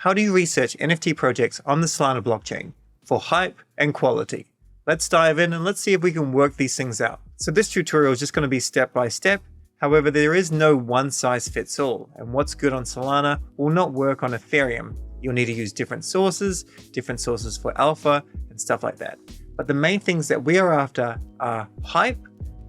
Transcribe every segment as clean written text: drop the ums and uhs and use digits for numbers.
how do you research NFT projects on the Solana blockchain for hype and quality? Let's dive in and let's see if we can work these things out. So this tutorial is just going to be step by step. However, there is no one size fits all, and what's good on Solana will not work on Ethereum. You'll need to use different sources for alpha and stuff like that. But the main things that we are after are hype.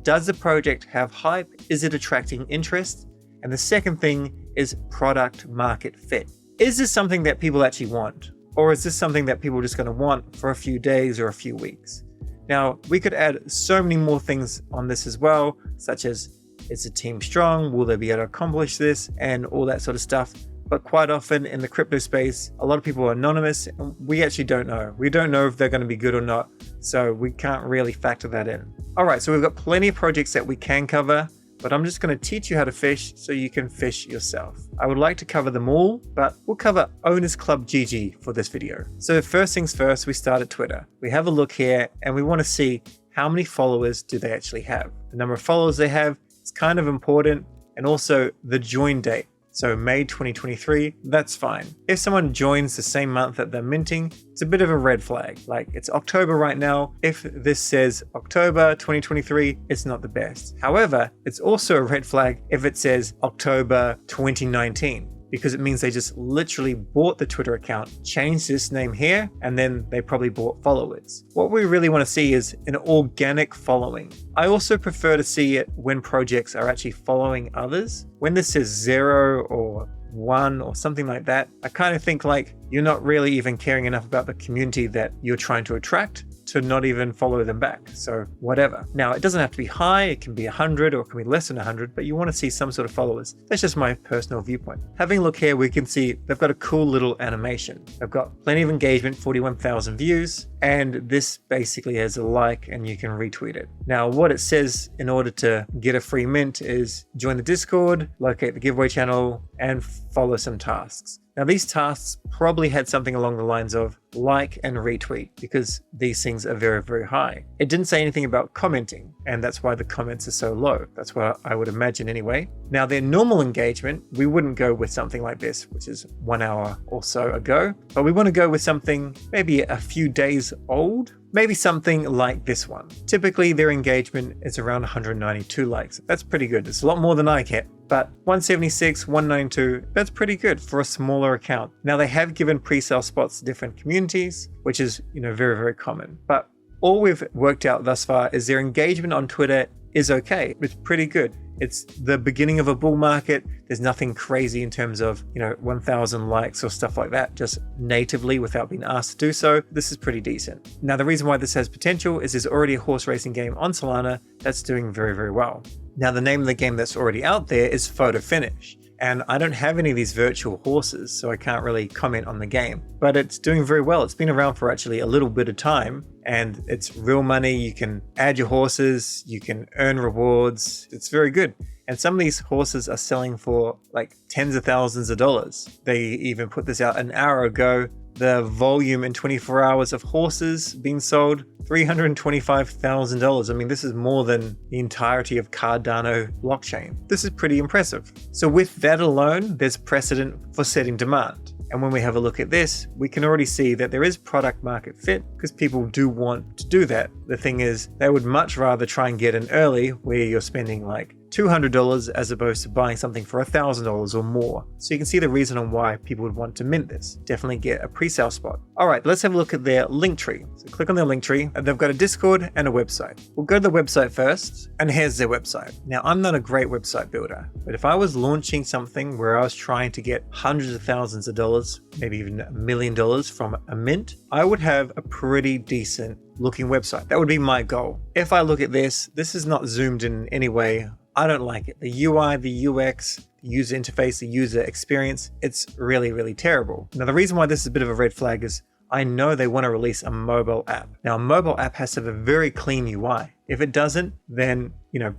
Does the project have hype? Is it attracting interest? And the second thing is product market fit. Is this something that people actually want? Or is this something that people are just going to want for a few days or a few weeks? Now, we could add so many more things on this as well, such as, is the team strong? Will they be able to accomplish this? And all that sort of stuff. But quite often in the crypto space, a lot of people are anonymous and we actually don't know. We don't know if they're going to be good or not. So we can't really factor that in. All right, so we've got plenty of projects that we can cover, but I'm just going to teach you how to fish so you can fish yourself. I would like to cover them all, but we'll cover Owners Club GG for this video. So first things first, we start at Twitter. We have a look here and we want to see how many followers do they actually have. The number of followers they have is kind of important, and also the join date. So May 2023, that's fine. If someone joins the same month that they're minting, it's a bit of a red flag. Like, it's October right now. If this says October 2023, it's not the best. However, it's also a red flag if it says October 2019. Because it means they just literally bought the Twitter account, changed this name here, and then they probably bought followers. What we really want to see is an organic following. I also prefer to see it when projects are actually following others. When this says 0 or 1 or something like that, I kind of think like you're not really even caring enough about the community that you're trying to attract to not even follow them back. So whatever. Now, it doesn't have to be high. It can be 100 or it can be less than 100, but you want to see some sort of followers. That's just my personal viewpoint. Having a look here, we can see they've got a cool little animation. They've got plenty of engagement, 41,000 views, and this basically has a like and you can retweet it. Now, what it says in order to get a free mint is join the Discord, locate the giveaway channel, and follow some tasks. Now, these tasks probably had something along the lines of like and retweet, because these things are very, very high. It didn't say anything about commenting, and that's why the comments are so low. That's what I would imagine anyway. Now, their normal engagement, we wouldn't go with something like this, which is 1 hour or so ago, but we want to go with something maybe a few days old. Maybe something like this one. Typically, their engagement is around 192 likes. That's pretty good. It's a lot more than I get. But 176, 192, that's pretty good for a smaller account. Now, they have given pre-sale spots to different communities, which is, very, very common. But all we've worked out thus far is their engagement on Twitter is okay. It's pretty good. It's the beginning of a bull market. There's nothing crazy in terms of, 1,000 likes or stuff like that, just natively without being asked to do so. This is pretty decent. Now, the reason why this has potential is there's already a horse racing game on Solana that's doing very, very well. Now, the name of the game that's already out there is Photo Finish. And I don't have any of these virtual horses, so I can't really comment on the game. But it's doing very well. It's been around for actually a little bit of time, and it's real money. You can add your horses, you can earn rewards. It's very good. And some of these horses are selling for like tens of thousands of dollars. They even put this out an hour ago. The volume in 24 hours of horses being sold, $325,000. I mean, this is more than the entirety of Cardano blockchain. This is pretty impressive. So with that alone, there's precedent for setting demand. And when we have a look at this, we can already see that there is product market fit because people do want to do that. The thing is, they would much rather try and get in early where you're spending like $200 as opposed to buying something for $1,000 or more. So you can see the reason on why people would want to mint this. Definitely get a pre-sale spot. All right, let's have a look at their link tree. So click on their link tree and they've got a Discord and a website. We'll go to the website first, and here's their website. Now, I'm not a great website builder, but if I was launching something where I was trying to get hundreds of thousands of dollars, maybe even $1 million from a mint, I would have a pretty decent looking website. That would be my goal. If I look at this is not zoomed in any way. I don't like it. The UI, the UX, the user interface, the user experience, it's really, really terrible. Now, the reason why this is a bit of a red flag is I know they want to release a mobile app. Now, a mobile app has to have a very clean UI. If it doesn't, then,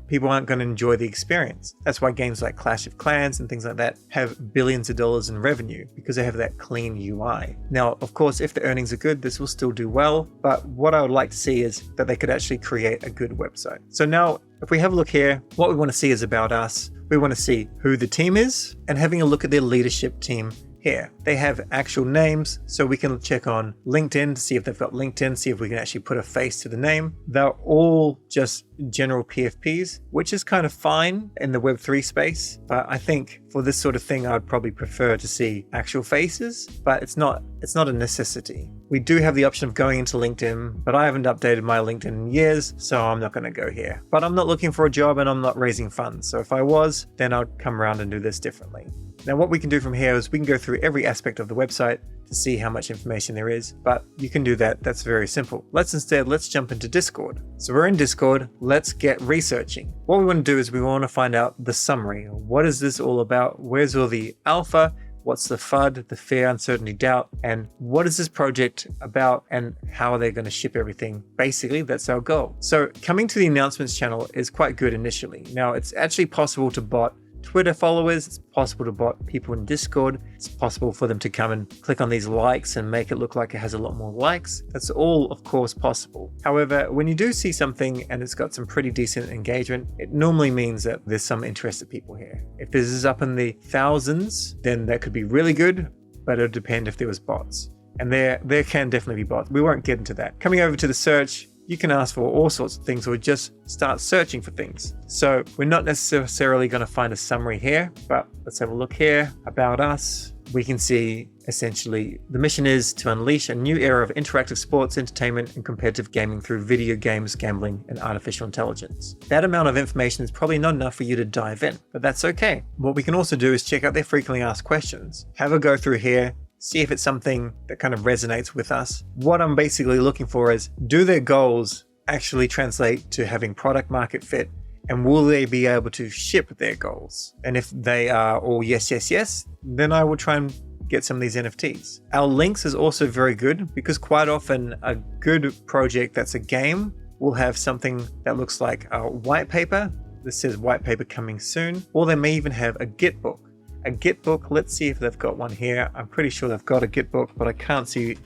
people aren't going to enjoy the experience. That's why games like Clash of Clans and things like that have billions of dollars in revenue, because they have that clean UI. Now, of course, if the earnings are good, this will still do well. But what I would like to see is that they could actually create a good website. So now, if we have a look here, what we want to see is about us. We want to see who the team is, and having a look at their leadership team here. They have actual names, so we can check on LinkedIn to see if they've got LinkedIn, see if we can actually put a face to the name. They're all just general PFPs, which is kind of fine in the Web3 space, but I think for this sort of thing, I'd probably prefer to see actual faces, but it's not a necessity. We do have the option of going into LinkedIn, but I haven't updated my LinkedIn in years, so I'm not going to go here. But I'm not looking for a job and I'm not raising funds. So if I was, then I'd come around and do this differently. Now, what we can do from here is we can go through every aspect of the website to see how much information there is, but you can do that. That's very simple. Let's jump into Discord. So we're in Discord. Let's get researching. What we want to do is we want to find out the summary. What is this all about? Where's all the alpha? What's the FUD, the fear, uncertainty, doubt, and what is this project about and how are they going to ship everything? Basically, that's our goal. So coming to the announcements channel is quite good initially. Now, it's actually possible to bot Twitter followers, it's possible to bot people in Discord, it's possible for them to come and click on these likes and make it look like it has a lot more likes. That's all, of course, possible. However, when you do see something and it's got some pretty decent engagement, it normally means that there's some interested people here. If this is up in the thousands, then that could be really good, but it would depend if there was bots. And there can definitely be bots. We won't get into that. Coming over to the search, you can ask for all sorts of things or just start searching for things. So we're not necessarily going to find a summary here, but let's have a look here. About us, we can see essentially the mission is to unleash a new era of interactive sports, entertainment, and competitive gaming through video games, gambling, and artificial intelligence. That amount of information is probably not enough for you to dive in, but that's okay. What we can also do is check out their frequently asked questions. Have a go through here, see if it's something that kind of resonates with us. What I'm basically looking for is, do their goals actually translate to having product market fit? And will they be able to ship their goals? And if they are all yes, yes, yes, then I will try and get some of these NFTs. Our links is also very good because quite often a good project that's a game will have something that looks like a white paper. This says white paper coming soon, or they may even have a Gitbook. A Gitbook, let's see if they've got one here. I'm pretty sure they've got a Gitbook, but I can't see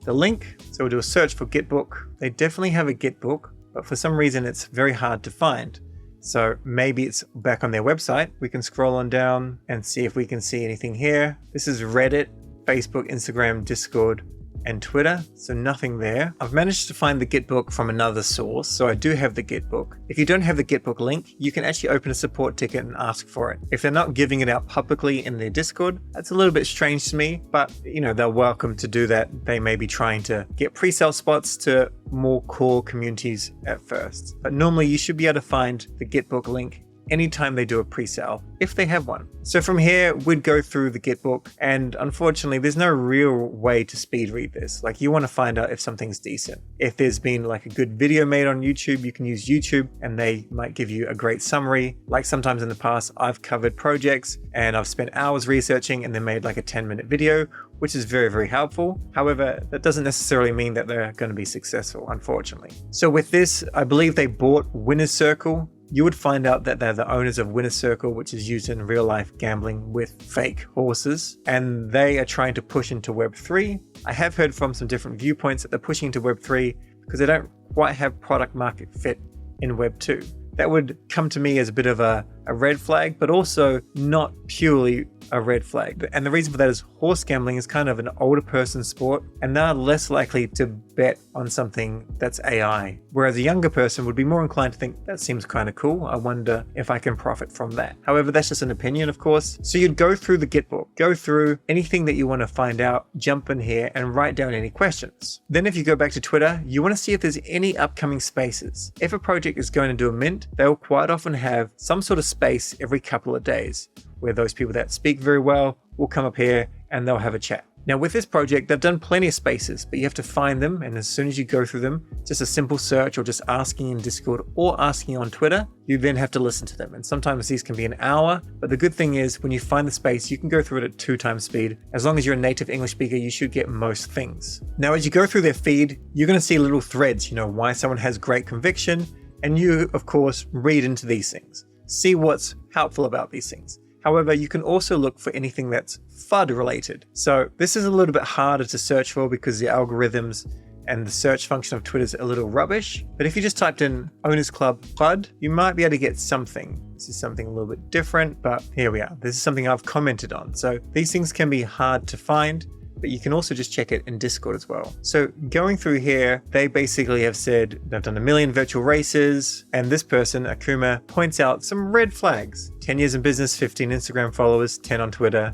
the link. So we'll do a search for Gitbook. They definitely have a Gitbook, but for some reason it's very hard to find. So maybe it's back on their website. We can scroll on down and see if we can see anything here. This is Reddit, Facebook, Instagram, Discord, and Twitter, so nothing there. I've managed to find the Gitbook from another source, so I do have the Gitbook. If you don't have the Gitbook link, you can actually open a support ticket and ask for it. If they're not giving it out publicly in their Discord, that's a little bit strange to me, but they're welcome to do that. They may be trying to get pre-sale spots to more core communities at first. But normally you should be able to find the Gitbook link anytime they do a pre-sale, if they have one. So from here, we'd go through the Gitbook, and unfortunately, there's no real way to speed read this. Like, you want to find out if something's decent. If there's been like a good video made on YouTube, you can use YouTube and they might give you a great summary. Like sometimes in the past, I've covered projects and I've spent hours researching and then made like a 10-minute video, which is very, very helpful. However, that doesn't necessarily mean that they're going to be successful, unfortunately. So with this, I believe they bought Winner's Circle. You would find out that they're the owners of Winner's Circle, which is used in real life gambling with fake horses, and they are trying to push into Web3. I have heard from some different viewpoints that they're pushing into Web3 because they don't quite have product market fit in Web2. That would come to me as a bit of a red flag, but also not purely a red flag. And the reason for that is horse gambling is kind of an older person sport, and they're less likely to bet on something that's AI. Whereas a younger person would be more inclined to think, that seems kind of cool. I wonder if I can profit from that. However, that's just an opinion, of course. So you'd go through the Gitbook, go through anything that you want to find out, jump in here and write down any questions. Then if you go back to Twitter, you want to see if there's any upcoming spaces. If a project is going to do a mint, they'll quite often have some sort of space every couple of days where those people that speak very well will come up here and they'll have a chat. Now with this project, they've done plenty of spaces, but you have to find them, and as soon as you go through them, just a simple search or just asking in Discord or asking on Twitter, you then have to listen to them. And sometimes these can be an hour, but the good thing is when you find the space, you can go through it at 2x speed. As long as you're a native English speaker, you should get most things. Now as you go through their feed, you're going to see little threads, why someone has great conviction, and you, of course, read into these things. See what's helpful about these things. However, you can also look for anything that's FUD related. So this is a little bit harder to search for because the algorithms and the search function of Twitter is a little rubbish. But if you just typed in Owners Club FUD, you might be able to get something. This is something a little bit different, but here we are. This is something I've commented on. So these things can be hard to find, but you can also just check it in Discord as well. So going through here, they basically have said they've done 1 million virtual races, and this person, Akuma, points out some red flags. 10 years in business, 15 Instagram followers, 10 on Twitter,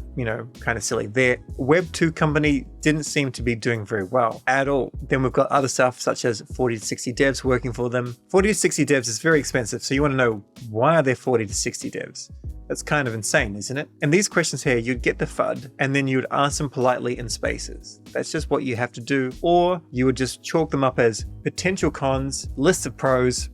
kind of silly. Their Web2 company didn't seem to be doing very well at all. Then we've got other stuff such as 40 to 60 devs working for them. 40 to 60 devs is very expensive, so you want to know, why are there 40 to 60 devs? That's kind of insane, isn't it? And these questions here, you'd get the FUD and then you would answer them politely in spaces. That's just what you have to do. Or you would just chalk them up as potential cons, list of pros,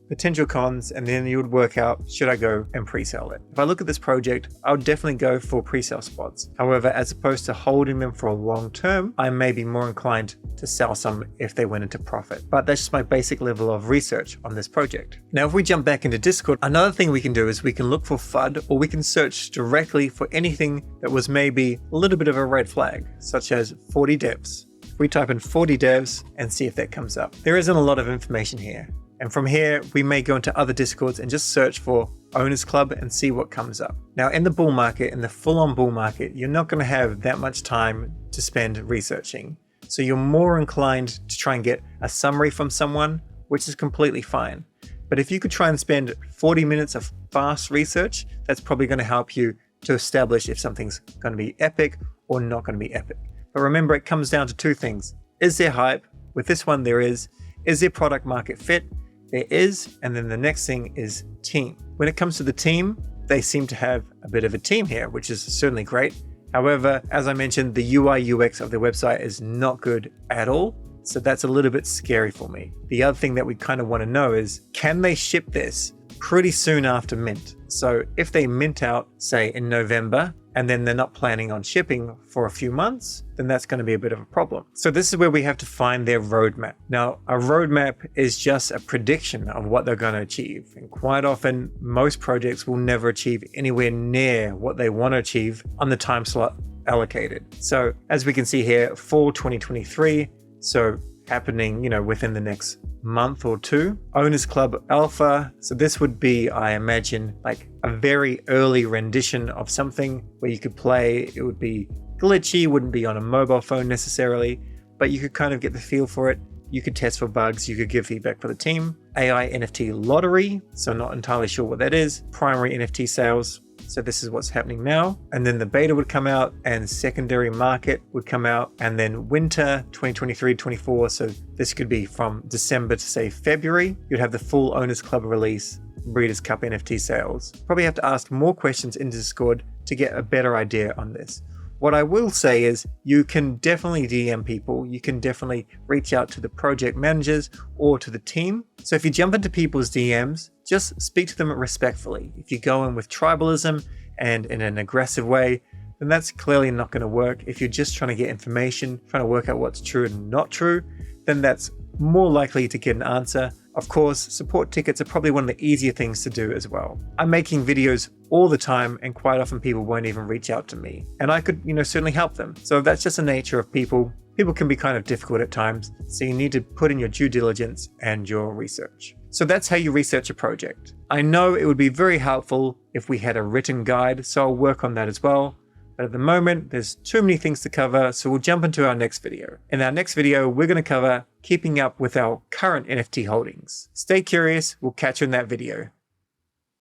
potential cons, and then you would work out, should I go and pre-sell it? If I look at this project, I would definitely go for pre-sale spots. However, as opposed to holding them for a long term, I may be more inclined to sell some if they went into profit. But that's just my basic level of research on this project. Now, if we jump back into Discord, another thing we can do is we can look for FUD, or we can search directly for anything that was maybe a little bit of a red flag, such as 40 devs. If we type in 40 devs and see if that comes up. There isn't a lot of information here. And from here, we may go into other Discords and just search for Owners Club and see what comes up. Now, in the bull market, in the full-on bull market, you're not going to have that much time to spend researching. So you're more inclined to try and get a summary from someone, which is completely fine. But if you could try and spend 40 minutes of fast research, that's probably going to help you to establish if something's going to be epic or not going to be epic. But remember, it comes down to two things. Is there hype? With this one, there is. Is there product market fit? There is, and then the next thing is team. When it comes to the team, they seem to have a bit of a team here, which is certainly great. However, as I mentioned, the UI UX of their website is not good at all. So that's a little bit scary for me. The other thing that we kind of want to know is, can they ship this pretty soon after mint? So if they mint out, say in November, and then they're not planning on shipping for a few months, then that's going to be a bit of a problem. So this is where we have to find their roadmap. Now, a roadmap is just a prediction of what they're going to achieve. And quite often, most projects will never achieve anywhere near what they want to achieve on the time slot allocated. So as we can see here, fall 2023, so happening, within the next month or two. Owners Club Alpha. So this would be, I imagine, like a very early rendition of something where you could play. It would be glitchy, wouldn't be on a mobile phone necessarily, but you could kind of get the feel for it. You could test for bugs, you could give feedback for the team. AI NFT lottery, so not entirely sure what that is. Primary NFT sales, so this is what's happening now. And then the beta would come out and secondary market would come out, and then winter 2023-24, so this could be from December to say February. You'd have the full Owners Club release, Breeders' Cup NFT sales. Probably have to ask more questions in Discord to get a better idea on this. What I will say is you can definitely DM people. You can definitely reach out to the project managers or to the team. So if you jump into people's DMs, just speak to them respectfully. If you go in with tribalism and in an aggressive way, then that's clearly not going to work. If you're just trying to get information, trying to work out what's true and not true, then that's more likely to get an answer. Of course, support tickets are probably one of the easier things to do as well. I'm making videos all the time, and quite often people won't even reach out to me, and I could, certainly help them. So that's just the nature of people. People can be kind of difficult at times, so you need to put in your due diligence and your research. So that's how you research a project. I know it would be very helpful if we had a written guide, so I'll work on that as well. But at the moment, there's too many things to cover, so we'll jump into our next video. In our next video, we're going to cover keeping up with our current NFT holdings. Stay curious, we'll catch you in that video.